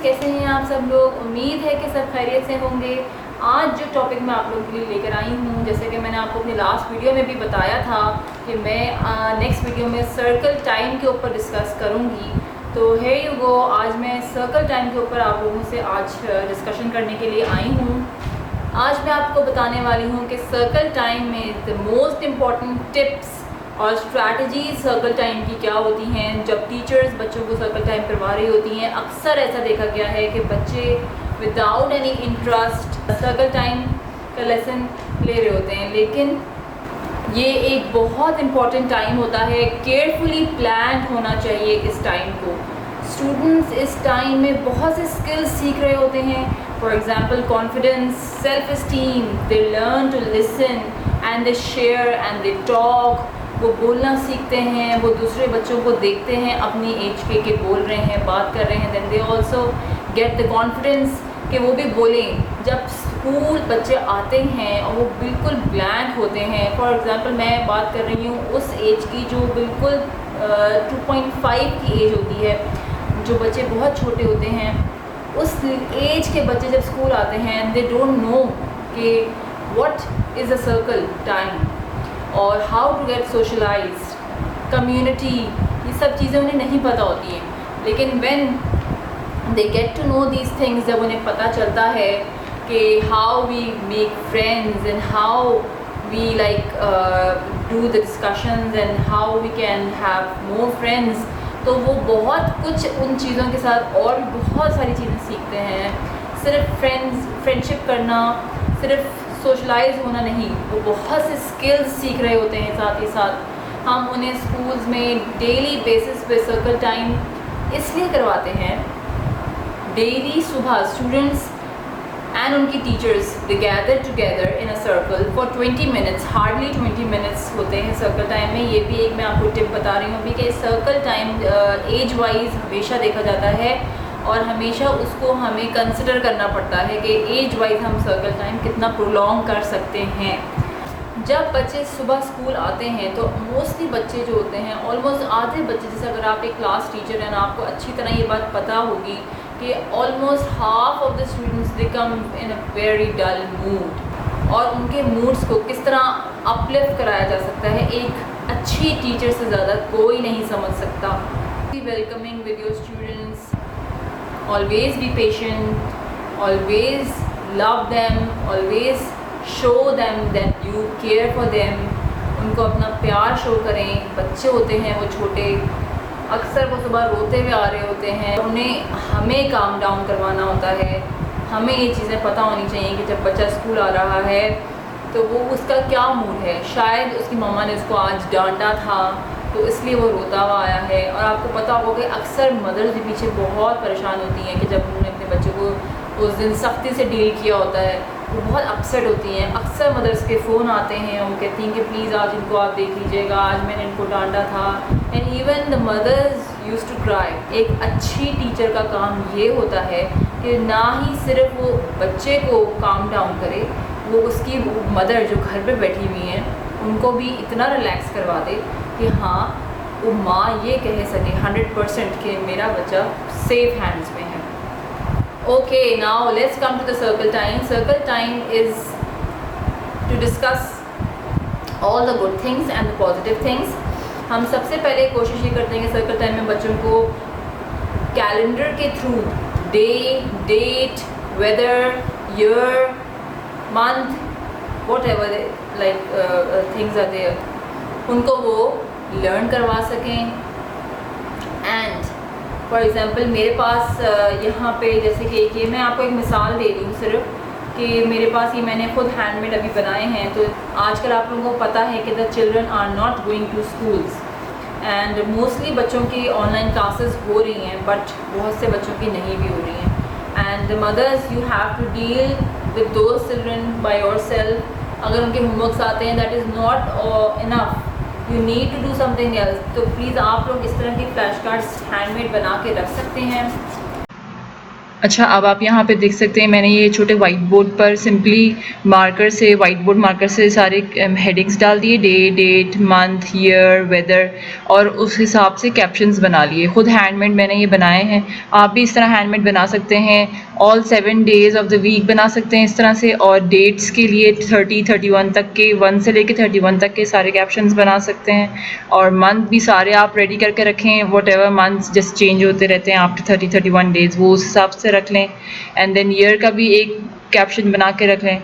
कैसे हैं आप सब लोग। उम्मीद है कि सब खैरियत से होंगे। आज जो टॉपिक मैं आप लोगों के लिए लेकर आई हूँ, जैसे कि मैंने आपको अपनी लास्ट वीडियो में भी बताया था कि मैं नेक्स्ट वीडियो में सर्कल टाइम के ऊपर डिस्कस करूँगी। तो है यू गो, आज मैं सर्कल टाइम के ऊपर आप लोगों से आज डिस्कशन करने के लिए आई हूँ। आज मैं आपको बताने वाली हूँ कि सर्कल टाइम में द मोस्ट इम्पॉर्टेंट टिप्स और स्ट्रैटेजीज सर्कल टाइम की क्या होती हैं। जब टीचर्स बच्चों को सर्कल टाइम करवा रही होती हैं, अक्सर ऐसा देखा गया है कि बच्चे without any interest circle time का लेसन ले रहे होते हैं, लेकिन ये एक बहुत इम्पॉर्टेंट टाइम होता है। केयरफुली प्लान होना चाहिए इस टाइम को। स्टूडेंट्स इस टाइम में बहुत से स्किल्स सीख रहे होते हैं। For example confidence, self esteem, they learn to listen and they share and they talk. वो बोलना सीखते हैं, वो दूसरे बच्चों को देखते हैं अपनी एज के बोल रहे हैं, बात कर रहे हैं। Then they also get the confidence कि वो भी बोलें। जब स्कूल बच्चे आते हैं और वो बिल्कुल ब्लैंक होते हैं, फॉर एग्ज़ाम्पल मैं बात कर रही हूँ उस एज की जो बिल्कुल 2.5 की एज होती है, जो बच्चे बहुत छोटे होते हैं। उस एज के बच्चे जब स्कूल आते हैं, दे डोंट नो कि what is a circle time और how to get socialized, community, ये सब चीज़ें उन्हें नहीं पता होती हैं। लेकिन when they get to know these things, जब उन्हें पता चलता है कि how we make friends and how we like do the discussions and how we can have more friends, तो वो बहुत कुछ उन चीज़ों के साथ और भी बहुत सारी चीज़ें सीखते हैं। सिर्फ फ्रेंडशिप करना, सिर्फ सोशलाइज होना नहीं, वो बहुत से स्किल्स सीख रहे होते हैं। साथ ही साथ हम उन्हें स्कूल्स में डेली बेसिस पे सर्कल टाइम इसलिए करवाते हैं। डेली सुबह स्टूडेंट्स एंड उनकी teachers they gather together in a circle for 20 minutes, hardly 20 minutes होते हैं सर्कल टाइम में। ये भी एक मैं आपको टिप बता रही हूँ अभी कि सर्कल टाइम एज वाइज हमेशा देखा जाता है और हमेशा उसको हमें कंसिडर करना पड़ता है कि एज वाइज हम सर्कल टाइम कितना प्रोलॉन्ग कर सकते हैं। जब बच्चे सुबह स्कूल आते हैं तो मोस्टली बच्चे जो होते हैं, ऑलमोस्ट आधे बच्चे, जैसे अगर आप एक क्लास टीचर हैं ना, आपको अच्छी तरह ये बात पता होगी कि almost half of the students they come in a very dull mood. और उनके मूड्स को किस तरह अपलिफ्ट कराया जा सकता है, एक अच्छी टीचर से ज़्यादा कोई नहीं समझ सकता। Welcoming with your students, always be patient, always love them, always show them that you care for them। उनको अपना प्यार शो करें। बच्चे होते हैं वो छोटे, अक्सर वो सुबह रोते हुए आ रहे होते हैं, उन्हें हमें काम डाउन करवाना होता है। हमें ये चीज़ें पता होनी चाहिए कि जब बच्चा स्कूल आ रहा है तो वो उसका क्या मूड है। शायद उसकी मम्मा ने उसको आज डांटा था तो इसलिए वो रोता हुआ आया है। और आपको पता होगा कि अक्सर मदर्स भी पीछे बहुत परेशान होती हैं कि जब उन्होंने अपने बच्चे को उस दिन सख्ती से डील किया होता है, वो बहुत अपसेट होती हैं। अक्सर मदर्स के फ़ोन आते हैं, वो कहती हैं कि प्लीज़ आज इनको आप देख लीजिएगा, आज मैंने इनको डांटा था। And even the mothers use to cry. एक अच्छी टीचर का काम ये होता है कि ना ही सिर्फ वो बच्चे को काम डाउन करे, वो उसकी मदर जो घर पर बैठी हुई हैं उनको भी इतना रिलैक्स करवा दे कि हाँ, वो माँ ये कह सके 100% कि मेरा बच्चा सेफ हैंड्स में है। Okay, now let's come to the circle time. Circle time is to discuss all the good things and the positive things. हम सबसे पहले कोशिश ये करते हैं कि सर्कल टाइम में बच्चों को कैलेंडर के through day, date, weather, year, month, whatever like things are there, उनको वो लर्न करवा सकें। एंड फॉर एग्ज़ाम्पल मेरे पास यहाँ पे जैसे कि ये मैं आपको एक मिसाल दे रही हूँ सिर्फ कि मेरे पास ये मैंने खुद हैंडमेड अभी बनाए हैं। तो आजकल आप लोगों को पता है कि the children are not going to schools and mostly बच्चों की ऑनलाइन क्लासेस हो रही हैं, बट बहुत से बच्चों की नहीं भी हो रही हैं। And the mothers, you have to deal with those children by yourself. अगर उनके होमवर्क्स आते हैं that is not enough, you need to do something else. तो प्लीज़ आप लोग इस तरह की फ्लैश कार्ड्स हैंडमेड बना के रख सकते हैं। अच्छा, अब आप यहाँ पे देख सकते हैं मैंने ये छोटे वाइट बोर्ड पर सिंपली मार्कर से, वाइट बोर्ड मार्कर से सारे हेडिंग्स डाल दिए, day, date, month, year, weather, और उस हिसाब से कैप्शंस बना लिए। खुद हैंडमेड मैंने ये बनाए हैं, आप भी इस तरह हैंडमेड बना सकते हैं। All 7 days of the week बना सकते हैं इस तरह से, और डेट्स के लिए 30-31 तक के, 1 से लेके 31 तक के सारे कैप्शंस बना सकते हैं। और मंथ भी सारे आप रेडी करके रखें, what ever months just change होते रहते हैं आफ्टर 30-31 डेज़, वो उस हिसाब से रख लें। एंड देन ईयर का भी एक कैप्शन बना के रख लें।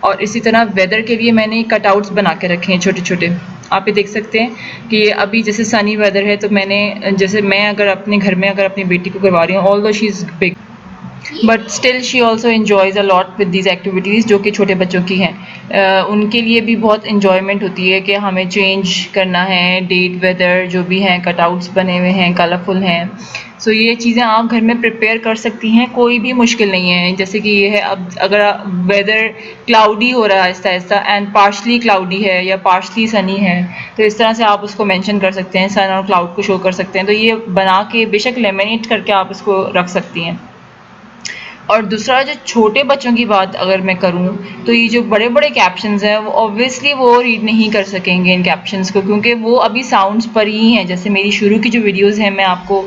और इसी तरह वेदर के लिए मैंने कटआउट्स बना के रखे हैं छोटे छोटे, आप ये देख सकते हैं कि अभी जैसे सनी वेदर है, तो मैंने जैसे मैं अगर अपने घर में अगर अपनी बेटी को करवा रही हूँ, although she is big but still she also enjoys a lot with these activities जो कि छोटे बच्चों की हैं। उनके लिए भी बहुत इन्जॉयमेंट होती है कि हमें चेंज करना है, डेट, वेदर जो भी हैं, कटआउट्स बने हुए हैं, कलरफुल हैं। सो ये चीज़ें आप घर में प्रिपेयर कर सकती हैं, कोई भी मुश्किल नहीं है। जैसे कि ये है, अब अगर वेदर क्लाउडी हो रहा है Aahista Aahista and partially cloudy है या पार्शली सनी है, तो इस तरह से आप उसको मेंशन कर सकते हैं, सन और क्लाउड को शो कर सकते हैं। तो ये बना के बेशक लेमिनेट करके आप इसको रख सकती हैं। और दूसरा, जो छोटे बच्चों की बात अगर मैं करूं, तो ये जो बड़े बड़े कैप्शंस हैं वो ऑब्वियसली वो रीड नहीं कर सकेंगे इन कैप्शंस को, क्योंकि वो अभी साउंड्स पर ही हैं। जैसे मेरी शुरू की जो वीडियोस हैं, मैं आपको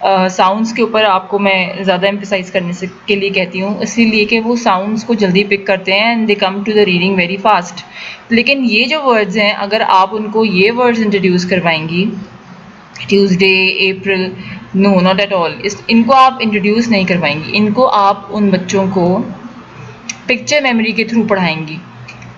साउंड्स के ऊपर आपको मैं ज़्यादा एम्फेसाइज करने से के लिए कहती हूँ, इसीलिए कि वो साउंड्स को जल्दी पिक करते हैं and they come to the reading very fast. लेकिन ये जो वर्ड्स हैं, अगर आप उनको ये वर्ड्स इंट्रोड्यूस करवाएंगी, Tuesday, April, no not at all, इनको आप इंट्रोड्यूस नहीं करवाएंगी। इनको आप उन बच्चों को पिक्चर मेमोरी के थ्रू पढ़ाएंगी।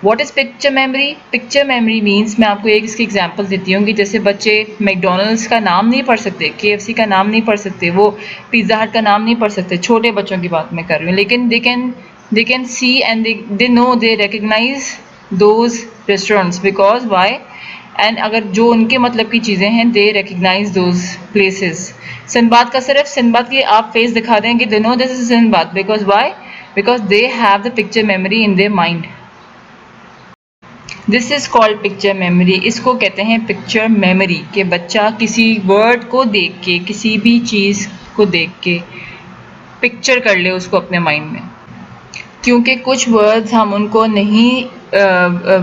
What is picture memory? Picture memory means, मैं आपको एक इसकी एग्जांपल देती हूँ कि जैसे बच्चे मैकडोनल्ड्स का नाम नहीं पढ़ सकते, केएफसी का नाम नहीं पढ़ सकते, वो पिज़्ज़ा हट का नाम नहीं पढ़ सकते, छोटे बच्चों की बात मैं कर रही हूँ, लेकिन they can see and they know, they recognize those restaurants, because why, and अगर जो उनके मतलब की चीज़ें हैं, they recognize those places. Sinbad का सिर्फ सिंबाद की आप फेस दिखा देंगे, they know this is Sinbad, because why, because they have the picture memory in their mind. This is called picture memory. इसको कहते हैं पिक्चर मेमोरी, कि बच्चा किसी वर्ड को देख के, किसी भी चीज़ को देख के पिक्चर कर ले उसको अपने माइंड में। क्योंकि कुछ वर्ड्स हम उनको नहीं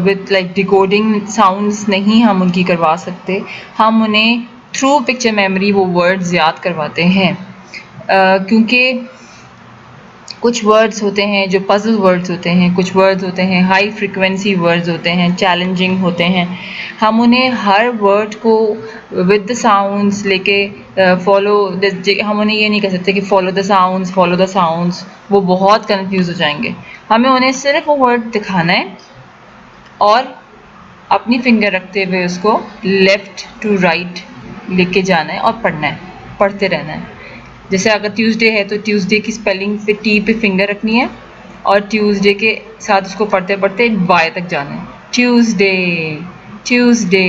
विथ लाइक डिकोडिंग साउंड्स नहीं हम उनकी करवा सकते, हम उन्हें थ्रू पिक्चर मेमोरी वो वर्ड्स याद करवाते हैं। क्योंकि कुछ वर्ड्स होते हैं जो पजल वर्ड्स होते हैं, कुछ वर्ड्स होते हैं हाई फ्रिक्वेंसी वर्ड्स होते हैं, चैलेंजिंग होते हैं। हम उन्हें हर वर्ड को विद द साउंड्स लेके फॉलो, हम उन्हें ये नहीं कह सकते कि follow the sounds, follow the sounds, वो बहुत कंफ्यूज हो जाएंगे। हमें उन्हें सिर्फ वो वर्ड दिखाना है और अपनी फिंगर रखते हुए उसको लेफ़्ट टू राइट लेके जाना है और पढ़ना है, पढ़ते रहना है। जैसे अगर ट्यूसडे है तो ट्यूसडे की स्पेलिंग पे टी पे फिंगर रखनी है और ट्यूसडे के साथ उसको पढ़ते पढ़ते वाई तक जाना है। Tuesday, Tuesday,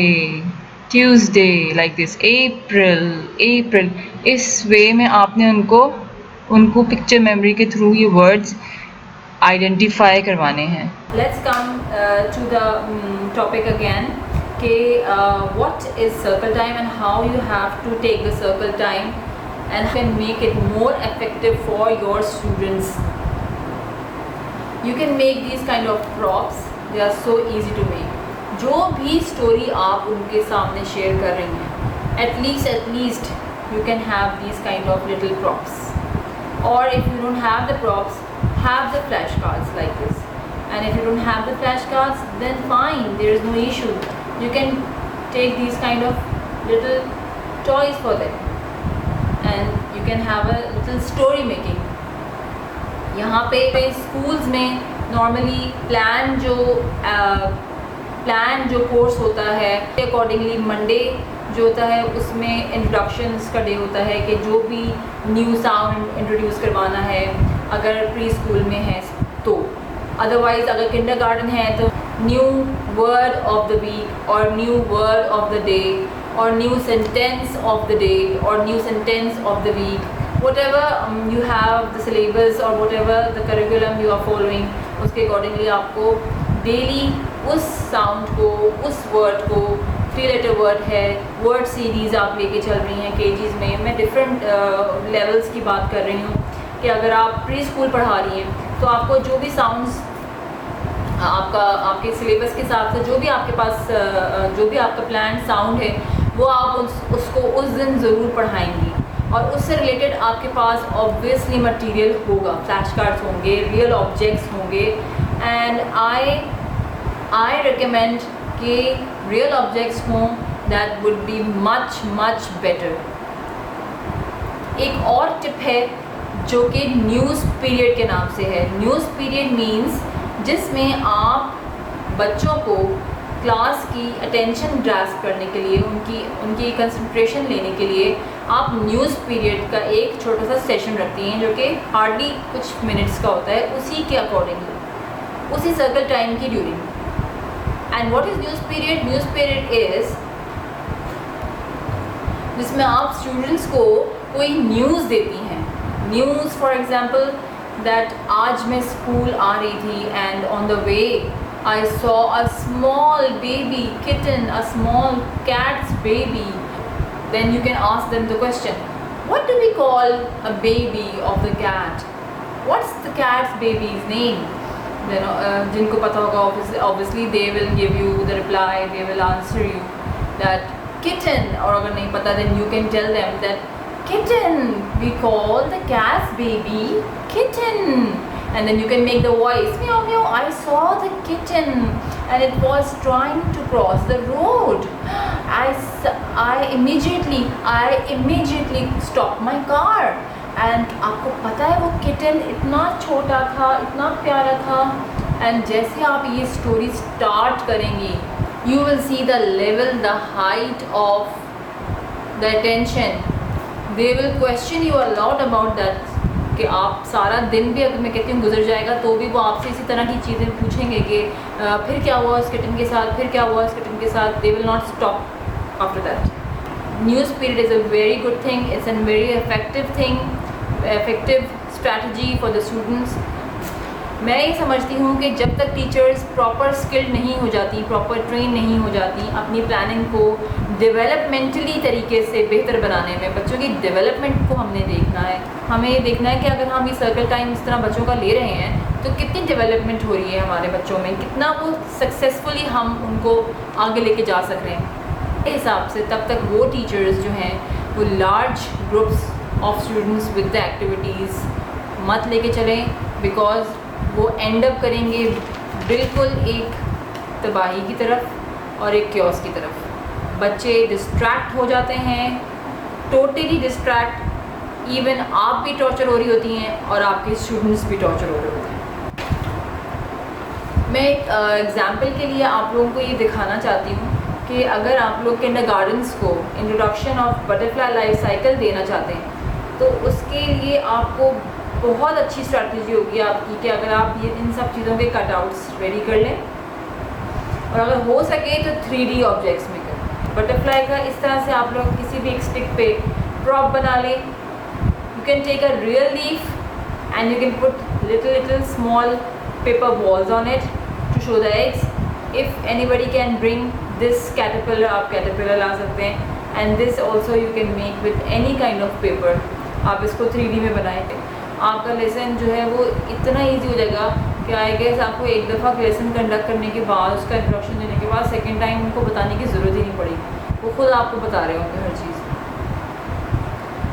Tuesday, like this. April, April. इस वे में आपने उनको पिक्चर मेमोरी के थ्रू ये वर्ड्स आइडेंटिफाई करवाने हैं। Let's come to the topic again कि what is circle time and how you have to take the circle time and can make it more effective for your students. You can make these kind of props, they are so easy to make. जो भी story आप उनके सामने share कर रही हैं, at least you can have these kind of little props. Or if you don't have the props, have the flashcards like this. And if you don't have the flashcards, then fine, there is no issue. You can take these kind of little toys for them and you can have a little story making. यहाँ पे schools में normally plan जो course होता है, accordingly Monday जो होता है उसमें इंट्रोडक्शंस का डे होता है कि जो भी न्यू साउंड इंट्रोड्यूस करवाना है अगर प्री स्कूल में है तो। अदरवाइज़ अगर किंडरगार्टन है तो new word of the week और new word of the day और new sentence of the day और new sentence of the week, whatever you have the syllabus or whatever the curriculum you are following, उसके accordingly आपको daily उस sound को, उस word को, 3 letter word है, word series आप लेके चल रही हैं केजीज़ में। मैं डिफरेंट लेवल्स की बात कर रही हूँ। कि अगर आप प्री स्कूल पढ़ा रही हैं तो आपको जो भी साउंड्स आपके सिलेबस के हिसाब से जो भी आपके पास जो भी आपका प्लान साउंड है वो आप उसको उस दिन ज़रूर पढ़ाएंगी, और उससे रिलेटेड आपके पास ऑब्वियसली मटेरियल होगा, फ्लैश कार्ड्स होंगे, रियल ऑब्जेक्ट्स होंगे। एंड आई रिकमेंड कि रियल ऑब्जेक्ट्स हों, that would be much much better. एक और टिप है जो कि न्यूज़ पीरियड के नाम से है। न्यूज़ पीरियड मीन्स जिसमें आप बच्चों को क्लास की अटेंशन ग्रास्प करने के लिए, उनकी कंसंट्रेशन लेने के लिए आप न्यूज़ पीरियड का एक छोटा सा सेशन रखती हैं जो कि हार्डली कुछ मिनट्स का होता है, उसी के अकॉर्डिंगली, उसी सर्कल टाइम की during. And what is news period? News period is जिसमें आप स्टूडेंट्स को कोई न्यूज़ देती हैं। न्यूज़ फॉर एग्ज़ाम्पल दैट आज मैं स्कूल आ रही थी and on the way I saw a small baby kitten, a small cat's baby. Then you can ask them the question, what do we call a baby of the cat? What's the cat's baby's name? You know, जिनको पता होगा obviously they will give you the reply, they will answer you that kitten, और अगर नहीं पता then you can tell them that kitten, we call the cat's baby kitten. And then you can make the voice, meow meow, I saw the kitten and it was trying to cross the road. I immediately stopped my car. And आपको पता है वो kitten इतना छोटा था, इतना प्यारा था। And जैसे आप ये स्टोरी स्टार्ट करेंगी, you will see the level, the height of the attention. They will question you a lot about that. कि आप सारा दिन भी, अगर मैं कहती हूँ गुजर जाएगा, तो भी वो आपसे इसी तरह की चीज़ें पूछेंगे कि फिर क्या हुआ उस किटन के साथ, फिर क्या हुआ उस किटन के साथ। They will not stop after that. News period is a very good thing, it's an very effective thing, effective strategy for the students. मैं ये समझती हूँ कि जब तक टीचर्स प्रॉपर स्किल्ड नहीं हो जाती, प्रॉपर ट्रेन नहीं हो जाती, अपनी प्लानिंग को डेवलपमेंटली तरीके से बेहतर बनाने में, बच्चों की डेवलपमेंट को हमने देखना है। हमें ये देखना है कि अगर हम ये सर्कल टाइम इस तरह बच्चों का ले रहे हैं तो कितनी डेवलपमेंट हो रही है हमारे बच्चों में, कितना वो सक्सेसफुली हम उनको आगे लेके जा सक रहे हैं। इस हिसाब से तब तक वो टीचर्स जो हैं वो large groups of students with the activities मत लेके चलें, बिकॉज वो एंड अप करेंगे बिल्कुल एक तबाही की तरफ और एक क्योस की तरफ। बच्चे डिस्ट्रैक्ट हो जाते हैं, टोटली डिस्ट्रैक्ट। इवन आप भी टॉर्चर हो रही होती हैं और आपके स्टूडेंट्स भी टॉर्चर हो रहे होते हैं। मैं एक एग्ज़ाम्पल के लिए आप लोगों को ये दिखाना चाहती हूँ कि अगर आप लोग किंडरगार्टन्स को introduction of butterfly life cycle देना चाहते हैं तो उसके लिए आपको बहुत अच्छी स्ट्रैटेजी होगी आपकी कि अगर आप ये इन सब चीज़ों के कटआउट्स रेडी कर लें, और अगर हो सके तो 3D ऑब्जेक्ट्स में करें। बटरफ्लाई का इस तरह से आप लोग किसी भी एक स्टिक पे प्रॉप बना लें। You can take a real leaf and you can put little small paper balls on it to show the eggs. If anybody can bring this caterpillar, आप caterpillar ला सकते हैं, and this also you can make with any kind of paper. आप इसको 3D में बनाएं, आपका lesson जो है वो इतना ईजी हो जाएगा कि आई गेस आपको एक दफ़ा लेसन कंडक्ट करने के बाद, उसका इंस्ट्रक्शन देने के बाद सेकेंड टाइम उनको बताने की ज़रूरत ही नहीं पड़ेगी, वो खुद आपको बता रहे होंगे हर चीज़।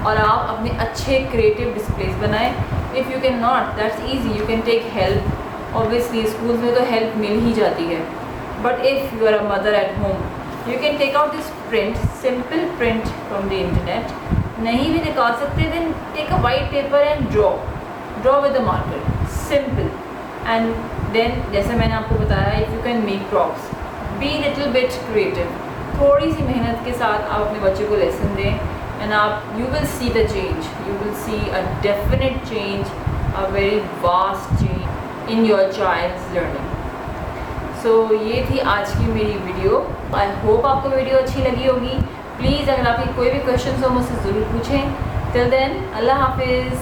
और आप अपने अच्छे क्रिएटिव डिस्प्लेस बनाएं। If you can not, that's easy, you can take help. Obviously schools में तो हेल्प मिल ही जाती है, but if you are a mother at home, you can take out this print, simple print from the internet. नहीं भी निकाल सकते then take a white paper and draw with a marker, simple. And then जैसे मैंने आपको बताया, if you can make props, be little bit creative, थोड़ी सी मेहनत के साथ आप अपने बच्चे को लेसन दें एंड आप you will see the change, you will see a definite change, a very vast change in your child's learning. So ये थी आज की मेरी वीडियो। आई होप आपको वीडियो अच्छी लगी होगी। प्लीज़ अगर आपके कोई भी क्वेश्चन हो मुझसे ज़रूर पूछें। टिल देन, अल्लाह हाफिज़।